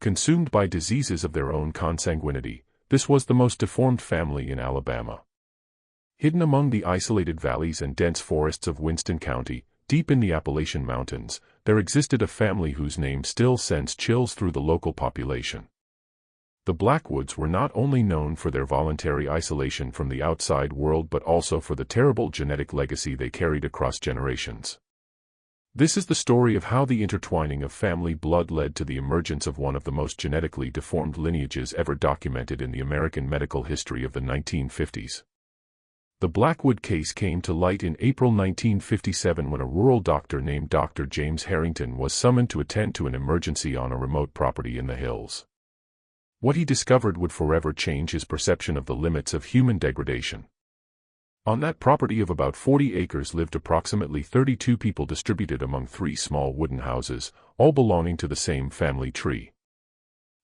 Consumed by diseases of their own consanguinity, this was the most deformed family in Alabama. Hidden among the isolated valleys and dense forests of Winston County, deep in the Appalachian Mountains, there existed a family whose name still sends chills through the local population. The Blackwoods were not only known for their voluntary isolation from the outside world but also for the terrible genetic legacy they carried across generations. This is the story of how the intertwining of family blood led to the emergence of one of the most genetically deformed lineages ever documented in the American medical history of the 1950s. The Blackwood case came to light in April 1957 when a rural doctor named Dr. James Harrington was summoned to attend to an emergency on a remote property in the hills. What he discovered would forever change his perception of the limits of human degradation. On that property of about 40 acres lived approximately 32 people distributed among 3 small wooden houses, all belonging to the same family tree.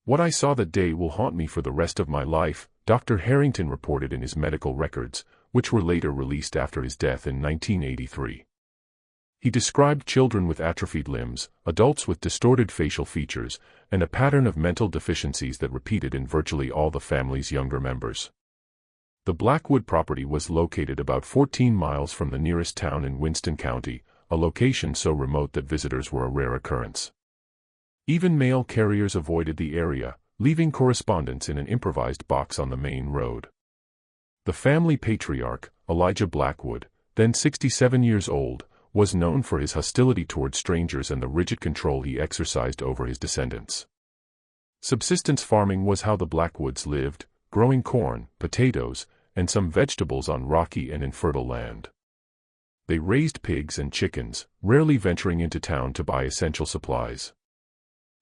"What I saw that day will haunt me for the rest of my life," Dr. Harrington reported in his medical records, which were later released after his death in 1983. He described children with atrophied limbs, adults with distorted facial features, and a pattern of mental deficiencies that repeated in virtually all the family's younger members. The Blackwood property was located about 14 miles from the nearest town in Winston County, a location so remote that visitors were a rare occurrence. Even mail carriers avoided the area, leaving correspondence in an improvised box on the main road. The family patriarch, Elijah Blackwood, then 67 years old, was known for his hostility toward strangers and the rigid control he exercised over his descendants. Subsistence farming was how the Blackwoods lived, growing corn, potatoes, and some vegetables on rocky and infertile land. They raised pigs and chickens, rarely venturing into town to buy essential supplies.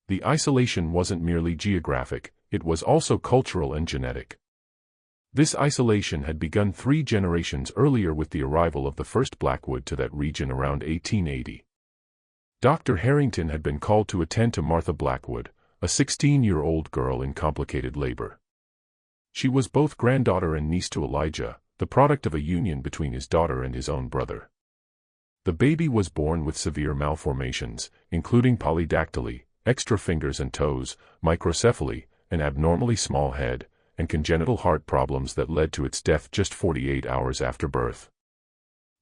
The isolation wasn't merely geographic, it was also cultural and genetic. This isolation had begun 3 generations earlier with the arrival of the first Blackwood to that region around 1880. Dr. Harrington had been called to attend to Martha Blackwood, a 16-year-old girl in complicated labor. She was both granddaughter and niece to Elijah, the product of a union between his daughter and his own brother. The baby was born with severe malformations, including polydactyly, extra fingers and toes, microcephaly, an abnormally small head, and congenital heart problems that led to its death just 48 hours after birth.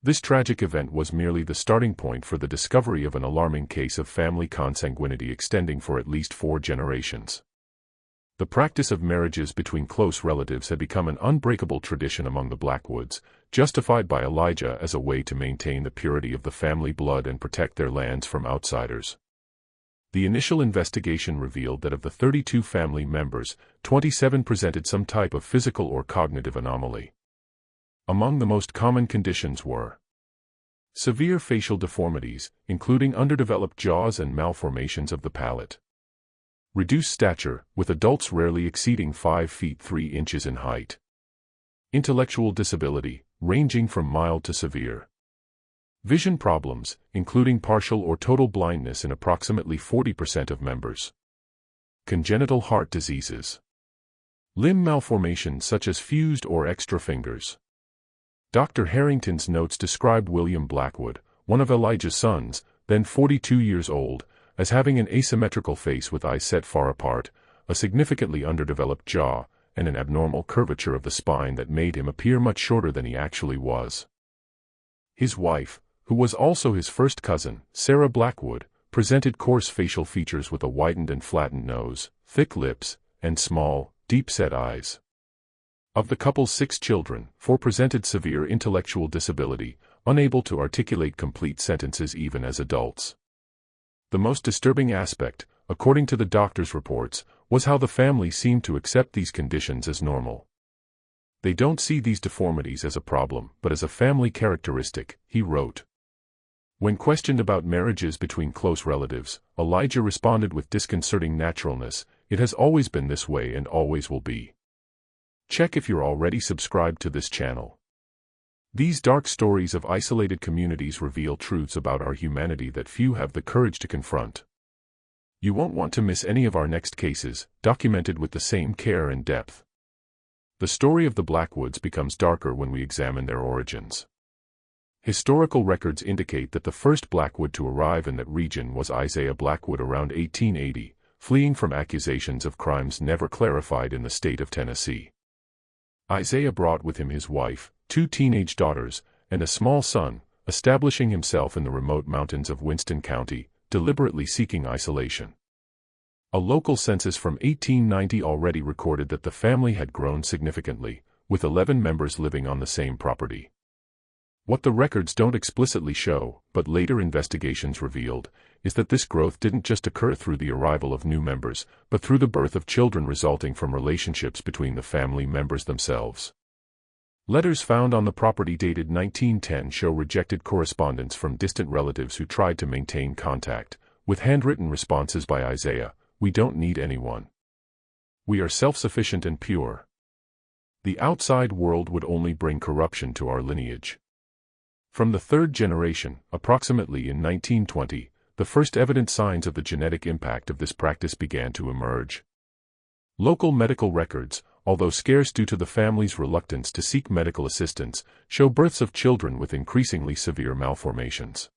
This tragic event was merely the starting point for the discovery of an alarming case of family consanguinity extending for at least 4 generations. The practice of marriages between close relatives had become an unbreakable tradition among the Blackwoods, justified by Elijah as a way to maintain the purity of the family blood and protect their lands from outsiders. The initial investigation revealed that of the 32 family members, 27 presented some type of physical or cognitive anomaly. Among the most common conditions were severe facial deformities, including underdeveloped jaws and malformations of the palate. Reduced stature, with adults rarely exceeding 5 feet 3 inches in height. Intellectual disability, ranging from mild to severe. Vision problems, including partial or total blindness in approximately 40% of members. Congenital heart diseases. Limb malformations such as fused or extra fingers. Dr. Harrington's notes described William Blackwood, one of Elijah's sons, then 42 years old, as having an asymmetrical face with eyes set far apart, a significantly underdeveloped jaw, and an abnormal curvature of the spine that made him appear much shorter than he actually was. His wife, who was also his first cousin, Sarah Blackwood, presented coarse facial features with a widened and flattened nose, thick lips, and small, deep-set eyes. Of the couple's 6 children, 4 presented severe intellectual disability, unable to articulate complete sentences even as adults. The most disturbing aspect, according to the doctor's reports, was how the family seemed to accept these conditions as normal. "They don't see these deformities as a problem, but as a family characteristic," he wrote. When questioned about marriages between close relatives, Elijah responded with disconcerting naturalness, "It has always been this way and always will be." Check if you're already subscribed to this channel. These dark stories of isolated communities reveal truths about our humanity that few have the courage to confront. You won't want to miss any of our next cases, documented with the same care and depth. The story of the Blackwoods becomes darker when we examine their origins. Historical records indicate that the first Blackwood to arrive in that region was Isaiah Blackwood around 1880, fleeing from accusations of crimes never clarified in the state of Tennessee. Isaiah brought with him his wife, 2 teenage daughters, and a small son, establishing himself in the remote mountains of Winston County, deliberately seeking isolation. A local census from 1890 already recorded that the family had grown significantly, with 11 members living on the same property. What the records don't explicitly show, but later investigations revealed, is that this growth didn't just occur through the arrival of new members, but through the birth of children resulting from relationships between the family members themselves. Letters found on the property dated 1910 show rejected correspondence from distant relatives who tried to maintain contact, with handwritten responses by Isaiah, "We don't need anyone. We are self-sufficient and pure. The outside world would only bring corruption to our lineage." From the third generation, approximately in 1920, the first evident signs of the genetic impact of this practice began to emerge. Local medical records, although scarce due to the family's reluctance to seek medical assistance, show births of children with increasingly severe malformations.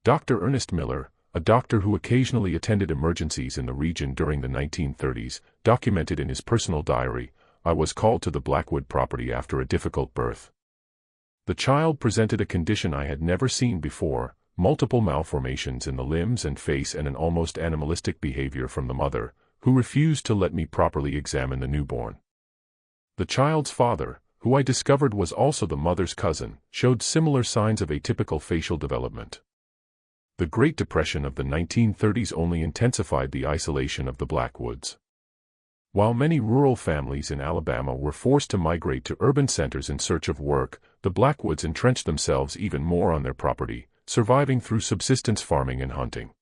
Dr. Ernest Miller, a doctor who occasionally attended emergencies in the region during the 1930s, documented in his personal diary, "I was called to the Blackwood property after a difficult birth. The child presented a condition I had never seen before, multiple malformations in the limbs and face and an almost animalistic behavior from the mother, who refused to let me properly examine the newborn. The child's father, who I discovered was also the mother's cousin, showed similar signs of atypical facial development." The Great Depression of the 1930s only intensified the isolation of the Blackwoods. While many rural families in Alabama were forced to migrate to urban centers in search of work, the Blackwoods entrenched themselves even more on their property, surviving through subsistence farming and hunting.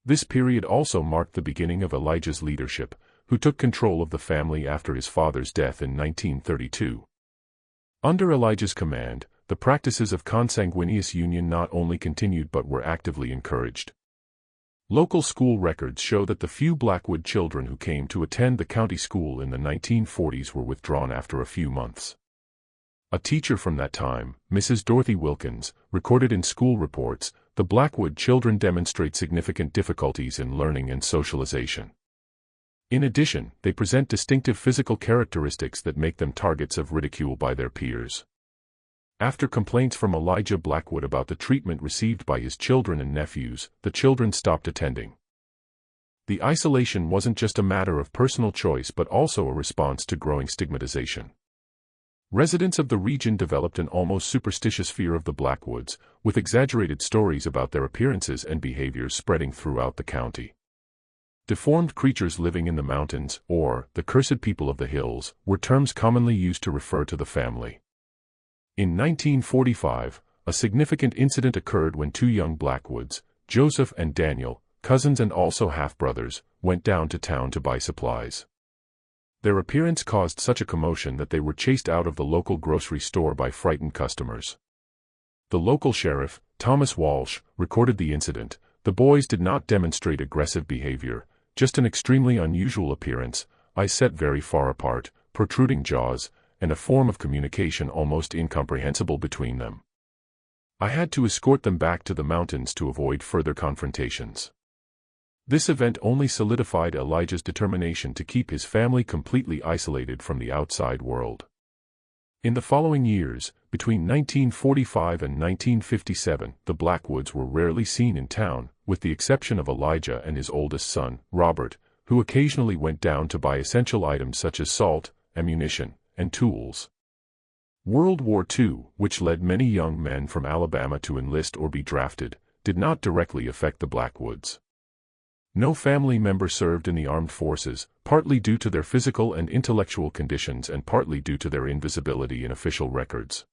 This period also marked the beginning of Elijah's leadership, who took control of the family after his father's death in 1932. Under Elijah's command, the practices of consanguineous union not only continued but were actively encouraged. Local school records show that the few Blackwood children who came to attend the county school in the 1940s were withdrawn after a few months. A teacher from that time, Mrs. Dorothy Wilkins, recorded in school reports, "The Blackwood children demonstrate significant difficulties in learning and socialization. In addition, they present distinctive physical characteristics that make them targets of ridicule by their peers." After complaints from Elijah Blackwood about the treatment received by his children and nephews, the children stopped attending. The isolation wasn't just a matter of personal choice but also a response to growing stigmatization. Residents of the region developed an almost superstitious fear of the Blackwoods, with exaggerated stories about their appearances and behaviors spreading throughout the county. Deformed creatures living in the mountains, or the cursed people of the hills, were terms commonly used to refer to the family. In 1945, a significant incident occurred when 2 young Blackwoods, Joseph and Daniel, cousins and also half-brothers, went down to town to buy supplies. Their appearance caused such a commotion that they were chased out of the local grocery store by frightened customers. The local sheriff, Thomas Walsh, recorded the incident. "The boys did not demonstrate aggressive behavior, just an extremely unusual appearance, eyes set very far apart, protruding jaws, and a form of communication almost incomprehensible between them. I had to escort them back to the mountains to avoid further confrontations." This event only solidified Elijah's determination to keep his family completely isolated from the outside world. In the following years, between 1945 and 1957, the Blackwoods were rarely seen in town, with the exception of Elijah and his oldest son, Robert, who occasionally went down to buy essential items such as salt, ammunition, and tools. World War II, which led many young men from Alabama to enlist or be drafted, did not directly affect the Blackwoods. No family member served in the armed forces, partly due to their physical and intellectual conditions and partly due to their invisibility in official records.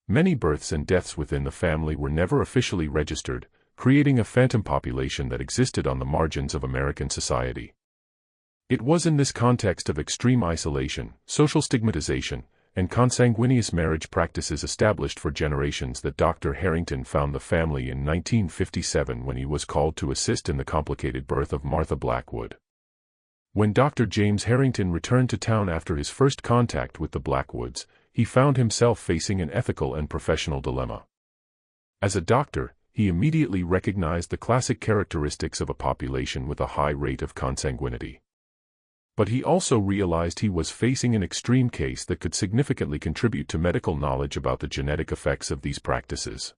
Many births and deaths within the family were never officially registered, creating a phantom population that existed on the margins of American society. It was in this context of extreme isolation, social stigmatization, and consanguineous marriage practices established for generations that Dr. Harrington found the family in 1957 when he was called to assist in the complicated birth of Martha Blackwood. When Dr. James Harrington returned to town after his first contact with the Blackwoods, he found himself facing an ethical and professional dilemma. As a doctor, he immediately recognized the classic characteristics of a population with a high rate of consanguinity. But he also realized he was facing an extreme case that could significantly contribute to medical knowledge about the genetic effects of these practices.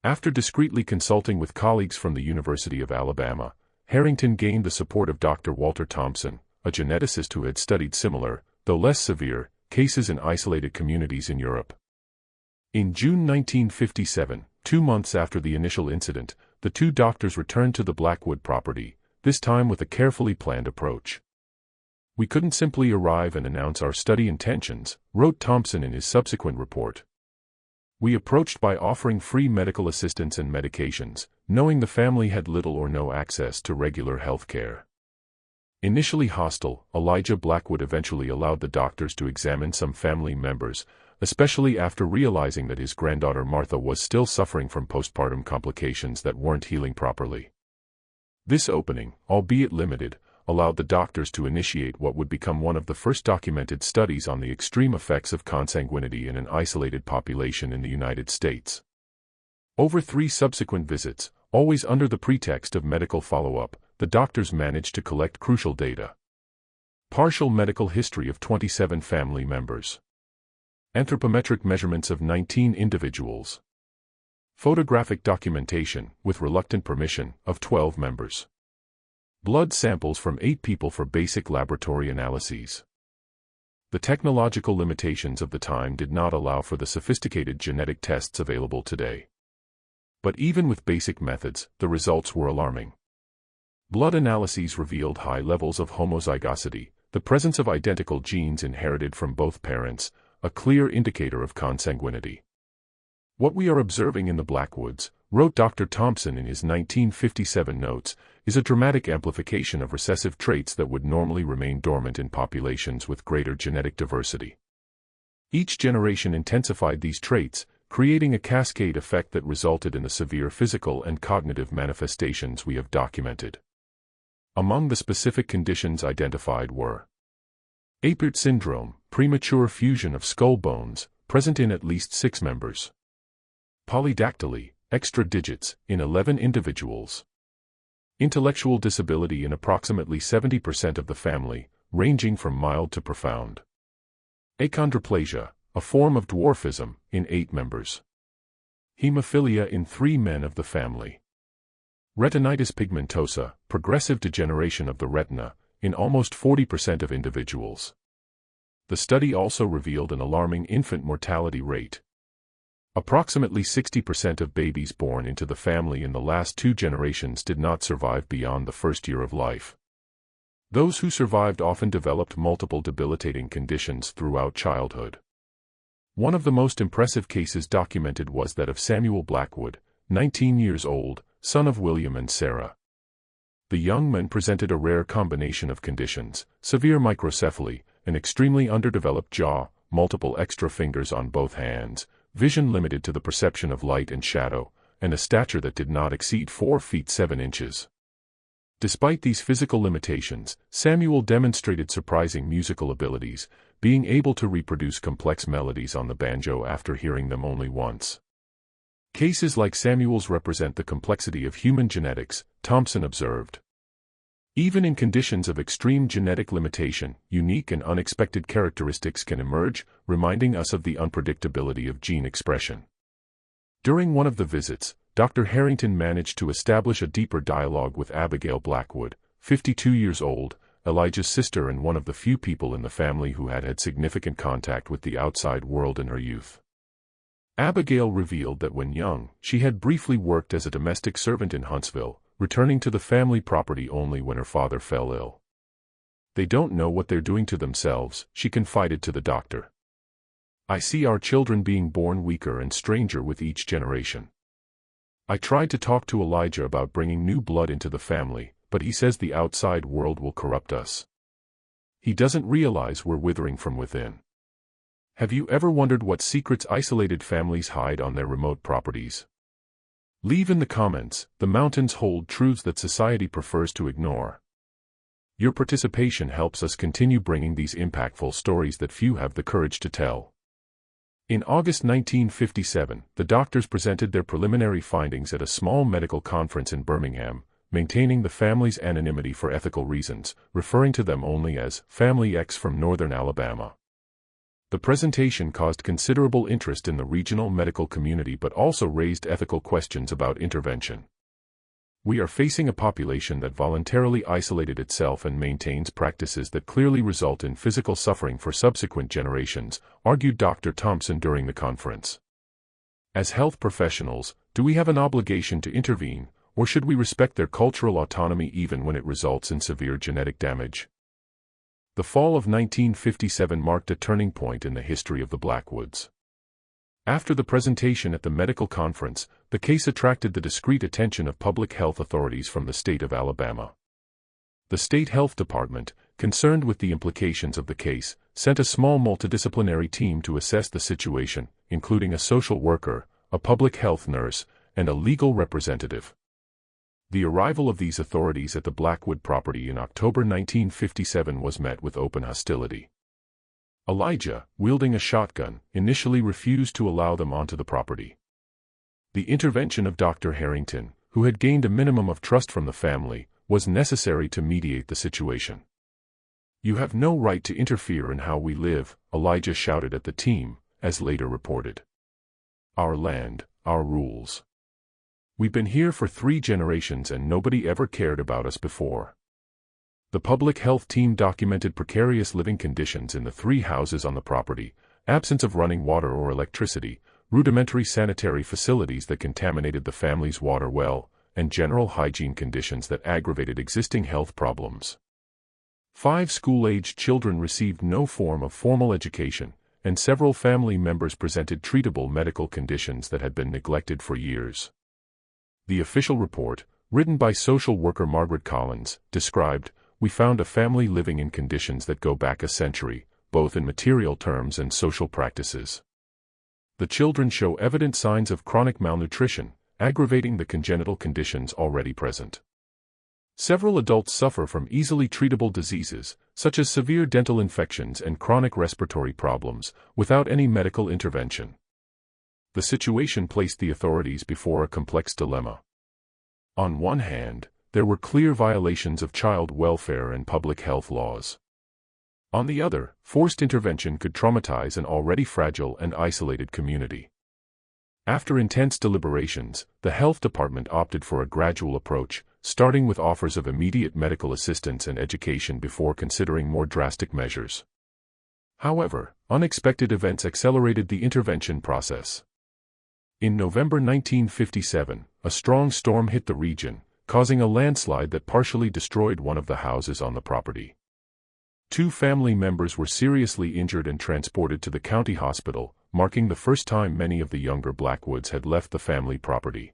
After discreetly consulting with colleagues from the University of Alabama, Harrington gained the support of Dr. Walter Thompson, a geneticist who had studied similar, though less severe, cases in isolated communities in Europe. In June 1957, 2 months after the initial incident, the two doctors returned to the Blackwood property, this time with a carefully planned approach. "We couldn't simply arrive and announce our study intentions," wrote Thompson in his subsequent report. "We approached by offering free medical assistance and medications, knowing the family had little or no access to regular health care." Initially hostile, Elijah Blackwood eventually allowed the doctors to examine some family members, especially after realizing that his granddaughter Martha was still suffering from postpartum complications that weren't healing properly. This opening, albeit limited, allowed the doctors to initiate what would become one of the first documented studies on the extreme effects of consanguinity in an isolated population in the United States. Over 3 subsequent visits, always under the pretext of medical follow-up, the doctors managed to collect crucial data. Partial medical history of 27 family members. Anthropometric measurements of 19 individuals. Photographic documentation, with reluctant permission, of 12 members. Blood samples from 8 people for basic laboratory analyses. The technological limitations of the time did not allow for the sophisticated genetic tests available today. But even with basic methods, the results were alarming. Blood analyses revealed high levels of homozygosity, the presence of identical genes inherited from both parents, a clear indicator of consanguinity. "What we are observing in the Blackwoods," wrote Dr. Thompson in his 1957 notes, "is a dramatic amplification of recessive traits that would normally remain dormant in populations with greater genetic diversity. Each generation intensified these traits, creating a cascade effect that resulted in the severe physical and cognitive manifestations we have documented." Among the specific conditions identified were Apert syndrome, premature fusion of skull bones, present in at least 6 members. Polydactyly, extra digits, in 11 individuals. Intellectual disability in approximately 70% of the family, ranging from mild to profound. Achondroplasia, a form of dwarfism, in 8 members. Hemophilia in 3 men of the family. Retinitis pigmentosa, progressive degeneration of the retina, in almost 40% of individuals. The study also revealed an alarming infant mortality rate. Approximately 60% of babies born into the family in the last 2 generations did not survive beyond the first year of life. Those who survived often developed multiple debilitating conditions throughout childhood. One of the most impressive cases documented was that of Samuel Blackwood, 19 years old, son of William and Sarah. The young man presented a rare combination of conditions: severe microcephaly, an extremely underdeveloped jaw, multiple extra fingers on both hands, vision limited to the perception of light and shadow, and a stature that did not exceed 4 feet 7 inches. Despite these physical limitations, Samuel demonstrated surprising musical abilities, being able to reproduce complex melodies on the banjo after hearing them only once. Cases like Samuel's represent the complexity of human genetics, Thompson observed. Even in conditions of extreme genetic limitation, unique and unexpected characteristics can emerge, reminding us of the unpredictability of gene expression. During one of the visits, Dr. Harrington managed to establish a deeper dialogue with Abigail Blackwood, 52 years old, Elijah's sister and one of the few people in the family who had had significant contact with the outside world in her youth. Abigail revealed that when young, she had briefly worked as a domestic servant in Huntsville, returning to the family property only when her father fell ill. "They don't know what they're doing to themselves," she confided to the doctor. "I see our children being born weaker and stranger with each generation. I tried to talk to Elijah about bringing new blood into the family, but he says the outside world will corrupt us. He doesn't realize we're withering from within." Have you ever wondered what secrets isolated families hide on their remote properties? Leave in the comments. The mountains hold truths that society prefers to ignore. Your participation helps us continue bringing these impactful stories that few have the courage to tell. In August 1957, the doctors presented their preliminary findings at a small medical conference in Birmingham, maintaining the family's anonymity for ethical reasons, referring to them only as Family X from Northern Alabama. The presentation caused considerable interest in the regional medical community but also raised ethical questions about intervention. We are facing a population that voluntarily isolated itself and maintains practices that clearly result in physical suffering for subsequent generations, argued Dr. Thompson during the conference. As health professionals, do we have an obligation to intervene, or should we respect their cultural autonomy even when it results in severe genetic damage? The fall of 1957 marked a turning point in the history of the Blackwoods. After the presentation at the medical conference, the case attracted the discreet attention of public health authorities from the state of Alabama. The state health department, concerned with the implications of the case, sent a small multidisciplinary team to assess the situation, including a social worker, a public health nurse, and a legal representative. The arrival of these authorities at the Blackwood property in October 1957 was met with open hostility. Elijah, wielding a shotgun, initially refused to allow them onto the property. The intervention of Dr. Harrington, who had gained a minimum of trust from the family, was necessary to mediate the situation. "You have no right to interfere in how we live," Elijah shouted at the team, as later reported. "Our land, our rules. We've been here for 3 generations and nobody ever cared about us before." The public health team documented precarious living conditions in the 3 houses on the property, absence of running water or electricity, rudimentary sanitary facilities that contaminated the family's water well, and general hygiene conditions that aggravated existing health problems. 5 school-aged children received no form of formal education, and several family members presented treatable medical conditions that had been neglected for years. The official report, written by social worker Margaret Collins, described, "We found a family living in conditions that go back a century, both in material terms and social practices. The children show evident signs of chronic malnutrition, aggravating the congenital conditions already present. Several adults suffer from easily treatable diseases, such as severe dental infections and chronic respiratory problems, without any medical intervention." The situation placed the authorities before a complex dilemma. On one hand, there were clear violations of child welfare and public health laws. On the other, forced intervention could traumatize an already fragile and isolated community. After intense deliberations, the health department opted for a gradual approach, starting with offers of immediate medical assistance and education before considering more drastic measures. However, unexpected events accelerated the intervention process. In November 1957, a strong storm hit the region, causing a landslide that partially destroyed one of the houses on the property. 2 family members were seriously injured and transported to the county hospital, marking the first time many of the younger Blackwoods had left the family property.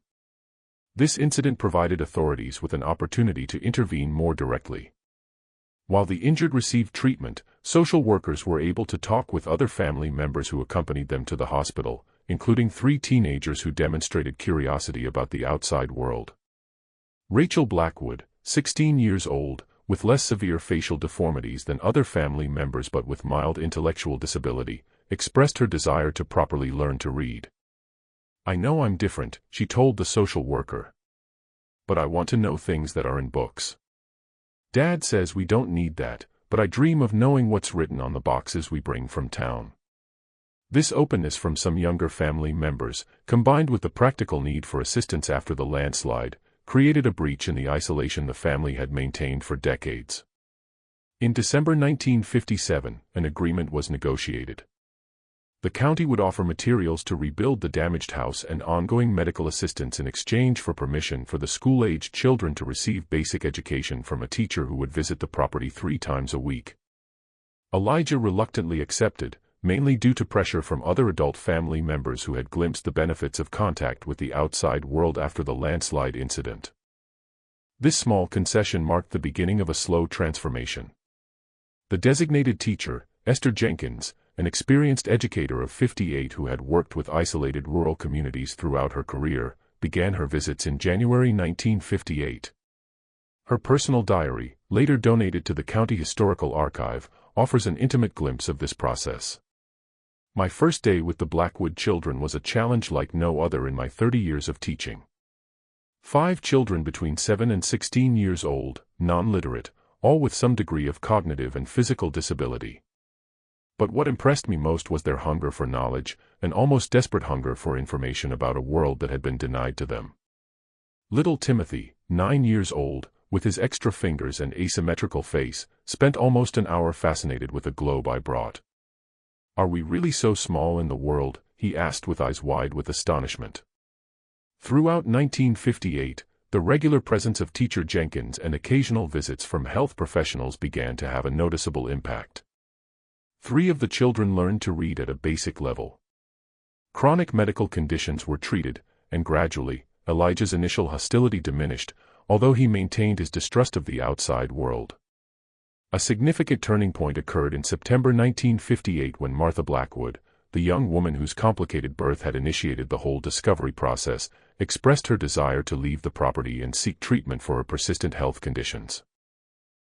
This incident provided authorities with an opportunity to intervene more directly. While the injured received treatment, social workers were able to talk with other family members who accompanied them to the hospital, including 3 teenagers who demonstrated curiosity about the outside world. Rachel Blackwood, 16 years old, with less severe facial deformities than other family members but with mild intellectual disability, expressed her desire to properly learn to read. "I know I'm different," she told the social worker. "But I want to know things that are in books. Dad says we don't need that, but I dream of knowing what's written on the boxes we bring from town." This openness from some younger family members, combined with the practical need for assistance after the landslide, created a breach in the isolation the family had maintained for decades. In December 1957, an agreement was negotiated. The county would offer materials to rebuild the damaged house and ongoing medical assistance in exchange for permission for the school-aged children to receive basic education from a teacher who would visit the property 3 times a week. Elijah reluctantly accepted, mainly due to pressure from other adult family members who had glimpsed the benefits of contact with the outside world after the landslide incident. This small concession marked the beginning of a slow transformation. The designated teacher, Esther Jenkins, an experienced educator of 58 who had worked with isolated rural communities throughout her career, began her visits in January 1958. Her personal diary, later donated to the County Historical Archive, offers an intimate glimpse of this process. My first day with the Blackwood children was a challenge like no other in my 30 years of teaching. 5 children between 7 and 16 years old, non-literate, all with some degree of cognitive and physical disability. But what impressed me most was their hunger for knowledge, an almost desperate hunger for information about a world that had been denied to them. Little Timothy, 9 years old, with his extra fingers and asymmetrical face, spent almost an hour fascinated with a globe I brought. "Are we really so small in the world?" he asked with eyes wide with astonishment. Throughout 1958, the regular presence of Teacher Jenkins and occasional visits from health professionals began to have a noticeable impact. 3 of the children learned to read at a basic level. Chronic medical conditions were treated, and gradually, Elijah's initial hostility diminished, although he maintained his distrust of the outside world. A significant turning point occurred in September 1958 when Martha Blackwood, the young woman whose complicated birth had initiated the whole discovery process, expressed her desire to leave the property and seek treatment for her persistent health conditions.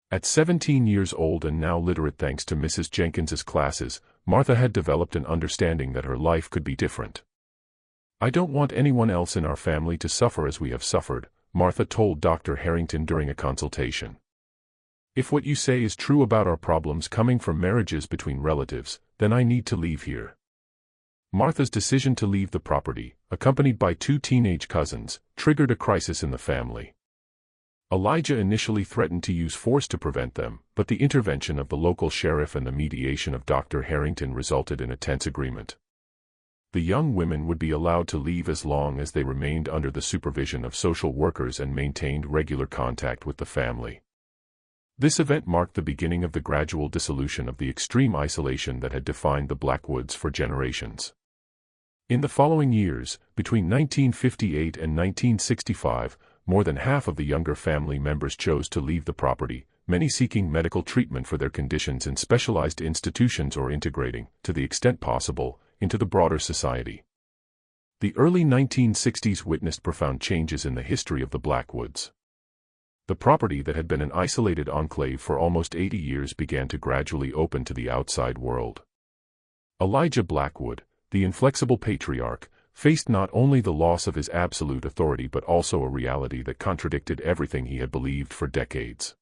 At 17 years old and now literate thanks to Mrs. Jenkins's classes, Martha had developed an understanding that her life could be different. "I don't want anyone else in our family to suffer as we have suffered," Martha told Dr. Harrington during a consultation. "If what you say is true about our problems coming from marriages between relatives, then I need to leave here." Martha's decision to leave the property, accompanied by 2 teenage cousins, triggered a crisis in the family. Elijah initially threatened to use force to prevent them, but the intervention of the local sheriff and the mediation of Dr. Harrington resulted in a tense agreement. The young women would be allowed to leave as long as they remained under the supervision of social workers and maintained regular contact with the family. This event marked the beginning of the gradual dissolution of the extreme isolation that had defined the Blackwoods for generations. In the following years, between 1958 and 1965, more than half of the younger family members chose to leave the property, many seeking medical treatment for their conditions in specialized institutions or integrating, to the extent possible, into the broader society. The early 1960s witnessed profound changes in the history of the Blackwoods. The property that had been an isolated enclave for almost 80 years began to gradually open to the outside world. Elijah Blackwood, the inflexible patriarch, faced not only the loss of his absolute authority but also a reality that contradicted everything he had believed for decades.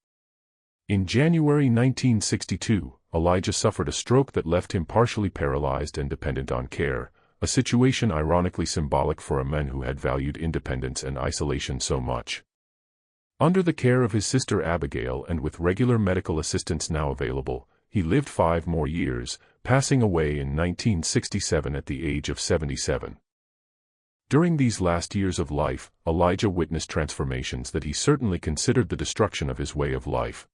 In January 1962, Elijah suffered a stroke that left him partially paralyzed and dependent on care, a situation ironically symbolic for a man who had valued independence and isolation so much. Under the care of his sister Abigail and with regular medical assistance now available, he lived 5 more years, passing away in 1967 at the age of 77. During these last years of life, Elijah witnessed transformations that he certainly considered the destruction of his way of life.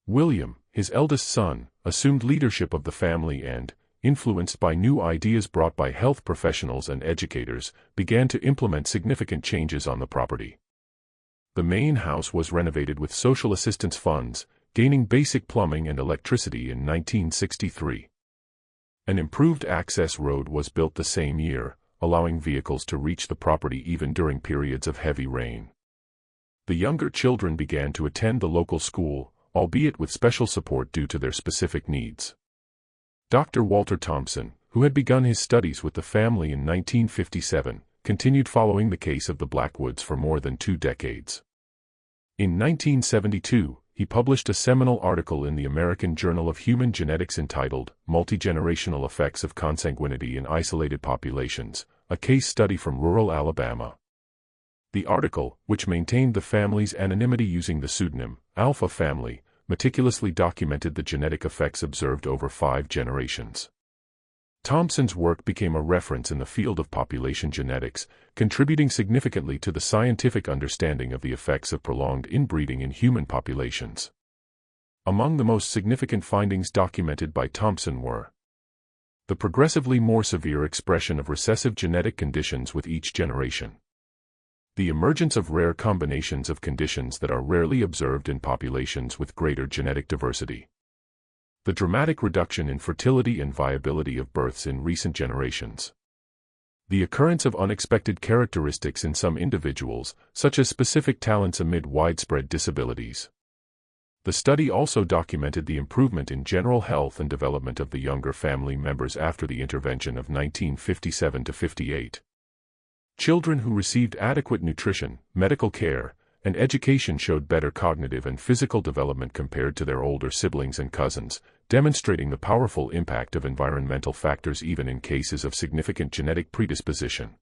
William, his eldest son, assumed leadership of the family and, influenced by new ideas brought by health professionals and educators, began to implement significant changes on the property. The main house was renovated with social assistance funds, gaining basic plumbing and electricity in 1963. An improved access road was built the same year, allowing vehicles to reach the property even during periods of heavy rain. The younger children began to attend the local school, albeit with special support due to their specific needs. Dr. Walter Thompson, who had begun his studies with the family in 1957, continued following the case of the Blackwoods for more than 2 decades. In 1972, he published a seminal article in the American Journal of Human Genetics entitled Multigenerational Effects of Consanguinity in Isolated Populations, a case study from rural Alabama. The article, which maintained the family's anonymity using the pseudonym Alpha Family, meticulously documented the genetic effects observed over 5 generations. Thompson's work became a reference in the field of population genetics, contributing significantly to the scientific understanding of the effects of prolonged inbreeding in human populations. Among the most significant findings documented by Thompson were the progressively more severe expression of recessive genetic conditions with each generation, the emergence of rare combinations of conditions that are rarely observed in populations with greater genetic diversity, the dramatic reduction in fertility and viability of births in recent generations, the occurrence of unexpected characteristics in some individuals, such as specific talents amid widespread disabilities, The study also documented the improvement in general health and development of the younger family members after the intervention of 1957 to 58. Children who received adequate nutrition, medical care, and education showed better cognitive and physical development compared to their older siblings and cousins, demonstrating the powerful impact of environmental factors even in cases of significant genetic predisposition.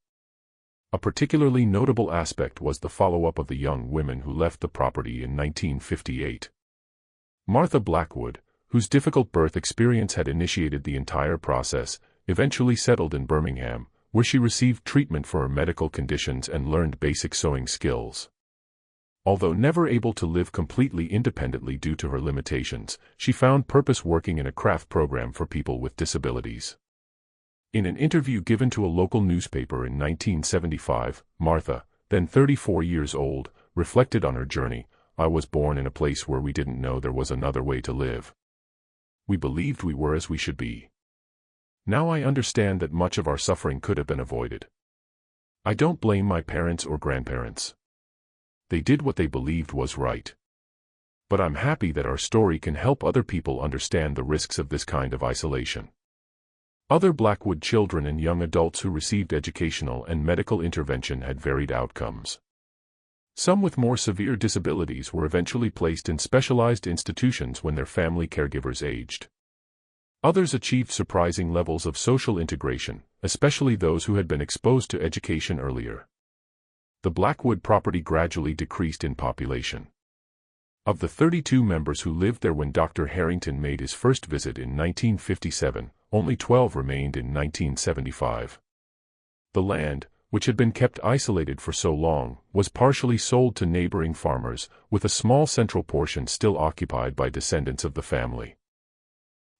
A particularly notable aspect was the follow-up of the young women who left the property in 1958. Martha Blackwood, whose difficult birth experience had initiated the entire process, eventually settled in Birmingham, where she received treatment for her medical conditions and learned basic sewing skills. Although never able to live completely independently due to her limitations, she found purpose working in a craft program for people with disabilities. In an interview given to a local newspaper in 1975, Martha, then 34 years old, reflected on her journey. "I was born in a place where we didn't know there was another way to live. We believed we were as we should be. Now I understand that much of our suffering could have been avoided. I don't blame my parents or grandparents. They did what they believed was right. But I'm happy that our story can help other people understand the risks of this kind of isolation." Other Blackwood children and young adults who received educational and medical intervention had varied outcomes. Some with more severe disabilities were eventually placed in specialized institutions when their family caregivers aged. Others achieved surprising levels of social integration, especially those who had been exposed to education earlier. The Blackwood property gradually decreased in population. Of the 32 members who lived there when Dr. Harrington made his first visit in 1957, only 12 remained in 1975. The land, which had been kept isolated for so long, was partially sold to neighboring farmers, with a small central portion still occupied by descendants of the family.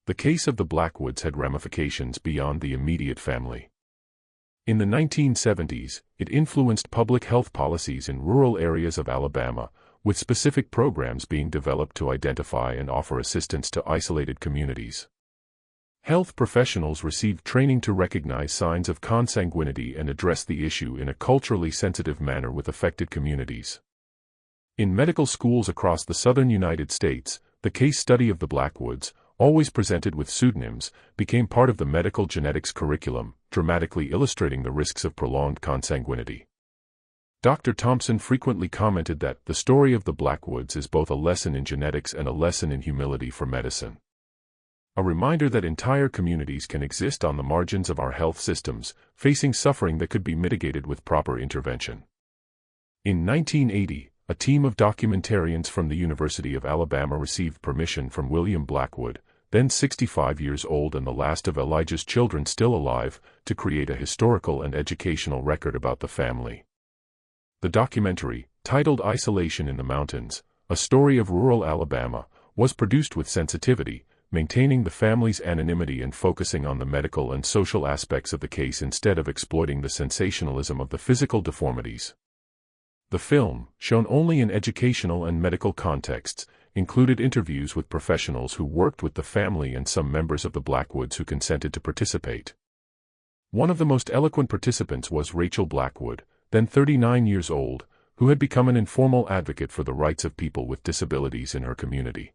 The case of the Blackwoods had ramifications beyond the immediate family. In the 1970s, it influenced public health policies in rural areas of Alabama, with specific programs being developed to identify and offer assistance to isolated communities. Health professionals received training to recognize signs of consanguinity and address the issue in a culturally sensitive manner with affected communities. In medical schools across the southern United States, the case study of the Blackwoods, always presented with pseudonyms, became part of the medical genetics curriculum, dramatically illustrating the risks of prolonged consanguinity. Dr. Thompson frequently commented that the story of the Blackwoods is both a lesson in genetics and a lesson in humility for medicine. A reminder that entire communities can exist on the margins of our health systems, facing suffering that could be mitigated with proper intervention. In 1980, a team of documentarians from the University of Alabama received permission from William Blackwood, then 65 years old and the last of Elijah's children still alive, to create a historical and educational record about the family. The documentary, titled Isolation in the Mountains, A Story of Rural Alabama, was produced with sensitivity, maintaining the family's anonymity and focusing on the medical and social aspects of the case instead of exploiting the sensationalism of the physical deformities. The film, shown only in educational and medical contexts, included interviews with professionals who worked with the family and some members of the Blackwoods who consented to participate. One of the most eloquent participants was Rachel Blackwood, then 39 years old, who had become an informal advocate for the rights of people with disabilities in her community.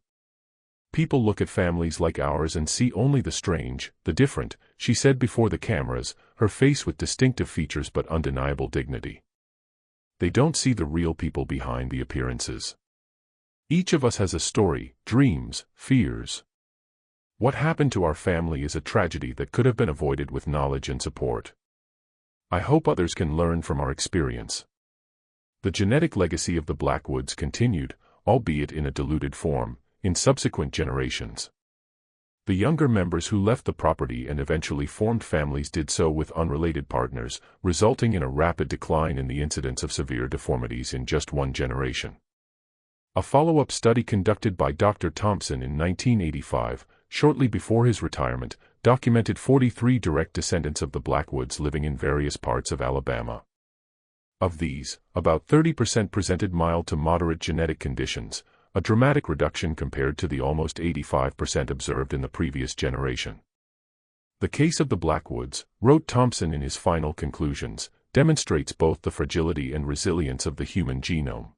"People look at families like ours and see only the strange, the different," she said before the cameras, her face with distinctive features but undeniable dignity. "They don't see the real people behind the appearances. Each of us has a story, dreams, fears. What happened to our family is a tragedy that could have been avoided with knowledge and support. I hope others can learn from our experience." The genetic legacy of the Blackwoods continued, albeit in a diluted form, in subsequent generations. The younger members who left the property and eventually formed families did so with unrelated partners, resulting in a rapid decline in the incidence of severe deformities in just one generation. A follow-up study conducted by Dr. Thompson in 1985, shortly before his retirement, documented 43 direct descendants of the Blackwoods living in various parts of Alabama. Of these, about 30% presented mild to moderate genetic conditions, a dramatic reduction compared to the almost 85% observed in the previous generation. "The case of the Blackwoods," wrote Thompson in his final conclusions, "demonstrates both the fragility and resilience of the human genome.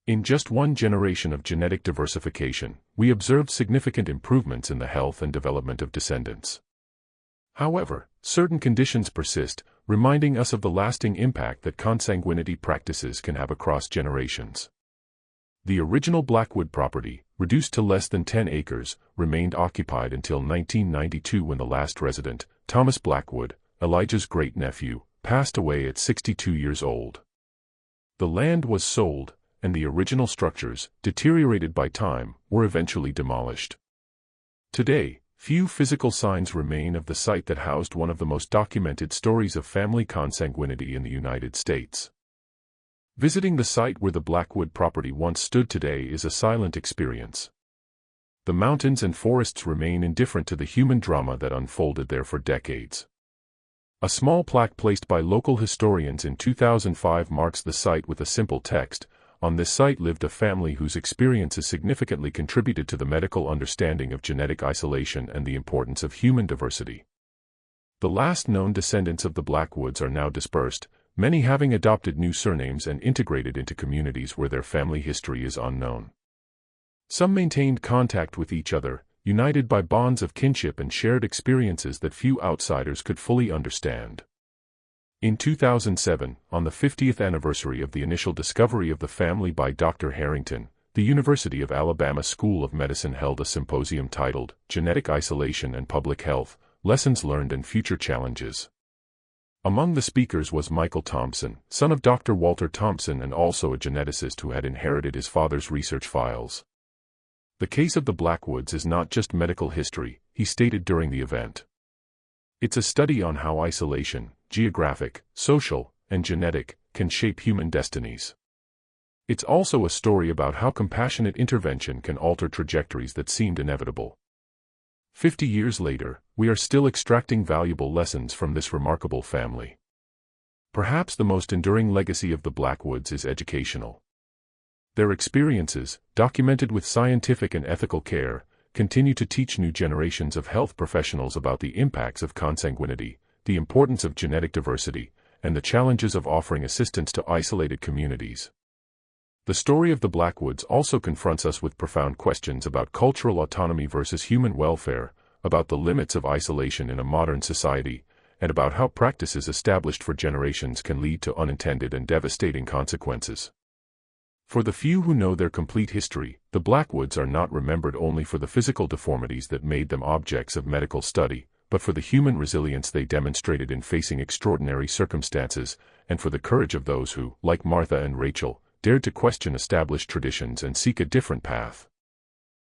In just one generation of genetic diversification, we observed significant improvements in the health and development of descendants. However, certain conditions persist, reminding us of the lasting impact that consanguinity practices can have across generations. The original Blackwood property, reduced to less than 10 acres, remained occupied until 1992 when the last resident, Thomas Blackwood, Elijah's great-nephew, passed away at 62 years old. The land was sold, and the original structures, deteriorated by time, were eventually demolished. Today, few physical signs remain of the site that housed one of the most documented stories of family consanguinity in the United States. Visiting the site where the Blackwood property once stood today is a silent experience. The mountains and forests remain indifferent to the human drama that unfolded there for decades. A small plaque placed by local historians in 2005 marks the site with a simple text: "On this site lived a family whose experiences significantly contributed to the medical understanding of genetic isolation and the importance of human diversity." The last known descendants of the Blackwoods are now dispersed, many having adopted new surnames and integrated into communities where their family history is unknown. Some maintained contact with each other, united by bonds of kinship and shared experiences that few outsiders could fully understand. In 2007, on the 50th anniversary of the initial discovery of the family by Dr. Harrington, the University of Alabama School of Medicine held a symposium titled "Genetic Isolation and Public Health: Lessons Learned and Future Challenges." Among the speakers was Michael Thompson, son of Dr. Walter Thompson and also a geneticist who had inherited his father's research files. "The case of the Blackwoods is not just medical history," he stated during the event. "It's a study on how isolation, geographic, social, and genetic, can shape human destinies. It's also a story about how compassionate intervention can alter trajectories that seemed inevitable." 50 years later, we are still extracting valuable lessons from this remarkable family. Perhaps the most enduring legacy of the Blackwoods is educational. Their experiences, documented with scientific and ethical care, continue to teach new generations of health professionals about the impacts of consanguinity, the importance of genetic diversity, and the challenges of offering assistance to isolated communities. The story of the Blackwoods also confronts us with profound questions about cultural autonomy versus human welfare, about the limits of isolation in a modern society, and about how practices established for generations can lead to unintended and devastating consequences. For the few who know their complete history, the Blackwoods are not remembered only for the physical deformities that made them objects of medical study, but for the human resilience they demonstrated in facing extraordinary circumstances, and for the courage of those who, like Martha and Rachel, dared to question established traditions and seek a different path.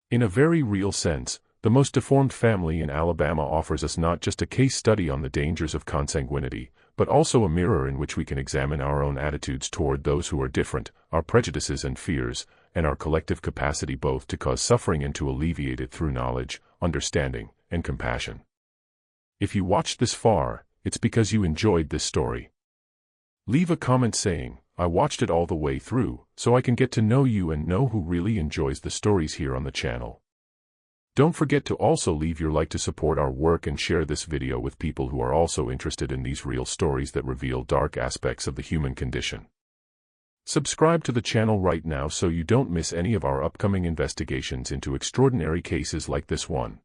In a very real sense, the Most Deformed Family in Alabama offers us not just a case study on the dangers of consanguinity, but also a mirror in which we can examine our own attitudes toward those who are different, our prejudices and fears, and our collective capacity both to cause suffering and to alleviate it through knowledge, understanding, and compassion. If you watched this far, it's because you enjoyed this story. Leave a comment saying, "I watched it all the way through, so I can get to know you and know who really enjoys the stories here on the channel." Don't forget to also leave your like to support our work and share this video with people who are also interested in these real stories that reveal dark aspects of the human condition. Subscribe to the channel right now so you don't miss any of our upcoming investigations into extraordinary cases like this one.